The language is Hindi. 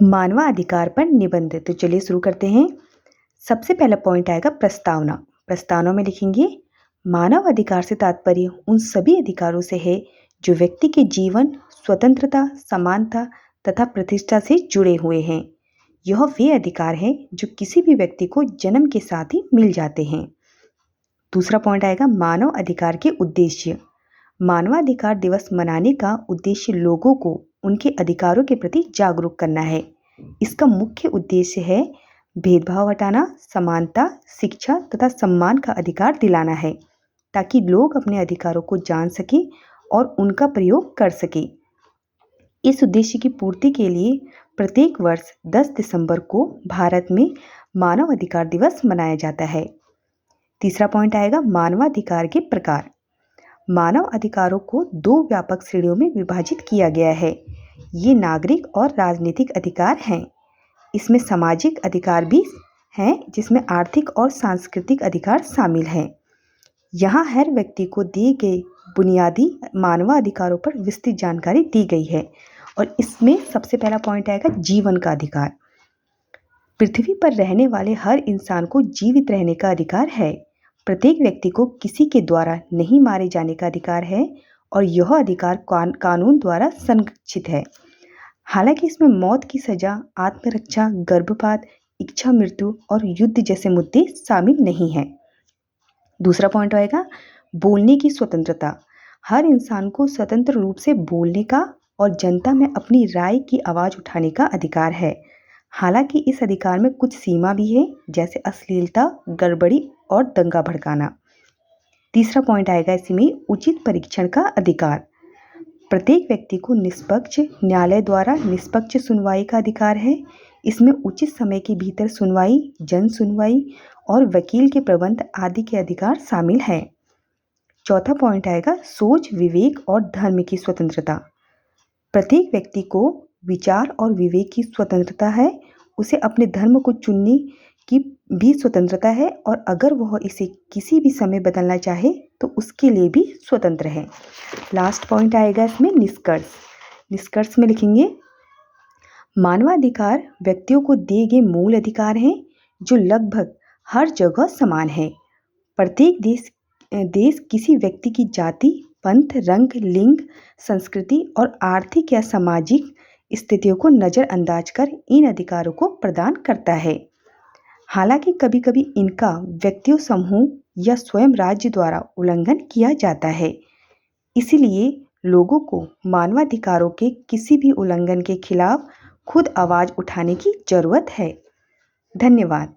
मानवाधिकार पर निबंध। तो चलिए शुरू करते हैं। सबसे पहला पॉइंट आएगा प्रस्तावना। प्रस्तावना में लिखेंगे मानव अधिकार से तात्पर्य उन सभी अधिकारों से है जो व्यक्ति के जीवन, स्वतंत्रता, समानता तथा प्रतिष्ठा से जुड़े हुए हैं। यह वे अधिकार हैं जो किसी भी व्यक्ति को जन्म के साथ ही मिल जाते हैं। दूसरा पॉइंट आएगा मानव अधिकार के उद्देश्य। मानवाधिकार दिवस मनाने का उद्देश्य लोगों को उनके अधिकारों के प्रति जागरूक करना है। इसका मुख्य उद्देश्य है भेदभाव हटाना, समानता, शिक्षा तथा सम्मान का अधिकार दिलाना है, ताकि लोग अपने अधिकारों को जान सकें और उनका प्रयोग कर सकें। इस उद्देश्य की पूर्ति के लिए प्रत्येक वर्ष 10 दिसंबर को भारत में मानव अधिकार दिवस मनाया जाता है। तीसरा पॉइंट आएगा मानवाधिकार के प्रकार। मानव अधिकारों को दो व्यापक श्रेणियों में विभाजित किया गया है। ये नागरिक और राजनीतिक अधिकार हैं। इसमें सामाजिक अधिकार भी हैं, जिसमें आर्थिक और सांस्कृतिक अधिकार शामिल हैं। यहाँ हर व्यक्ति को दिए गए बुनियादी मानवाधिकारों पर विस्तृत जानकारी दी गई है। और इसमें सबसे पहला पॉइंट आएगा जीवन का अधिकार। पृथ्वी पर रहने वाले हर इंसान को जीवित रहने का अधिकार है। प्रत्येक व्यक्ति को किसी के द्वारा नहीं मारे जाने का अधिकार है और यह अधिकार कानून द्वारा संरक्षित है। हालांकि इसमें मौत की सजा, आत्मरक्षा, गर्भपात, इच्छा मृत्यु और युद्ध जैसे मुद्दे शामिल नहीं हैं। दूसरा पॉइंट आएगा बोलने की स्वतंत्रता। हर इंसान को स्वतंत्र रूप से बोलने का और जनता में अपनी राय की आवाज़ उठाने का अधिकार है। हालांकि इस अधिकार में कुछ सीमा भी है, जैसे अश्लीलता, गड़बड़ी और दंगा भड़काना। तीसरा पॉइंट आएगा इसमें उचित परीक्षण का अधिकार। प्रत्येक व्यक्ति को निष्पक्ष न्यायालय द्वारा निष्पक्ष सुनवाई का अधिकार है। इसमें उचित समय के भीतर सुनवाई, जन सुनवाई और वकील के प्रबंध आदि के अधिकार शामिल हैं। चौथा पॉइंट आएगा सोच, विवेक और धर्म की स्वतंत्रता। प्रत्येक व्यक्ति को विचार और विवेक की स्वतंत्रता है। उसे अपने धर्म को चुनने की भी स्वतंत्रता है और अगर वह इसे किसी भी समय बदलना चाहे तो उसके लिए भी स्वतंत्र है। लास्ट पॉइंट आएगा इसमें निष्कर्ष। निष्कर्ष में लिखेंगे मानवाधिकार व्यक्तियों को दिए गए मूल अधिकार हैं जो लगभग हर जगह समान है। प्रत्येक देश किसी व्यक्ति की जाति, पंथ, रंग, लिंग, संस्कृति और आर्थिक या सामाजिक स्थितियों को नज़रअंदाज कर इन अधिकारों को प्रदान करता है। हालांकि कभी कभी इनका व्यक्तियों, समूह या स्वयं राज्य द्वारा उल्लंघन किया जाता है। इसीलिए लोगों को मानवाधिकारों के किसी भी उल्लंघन के खिलाफ खुद आवाज़ उठाने की जरूरत है। धन्यवाद।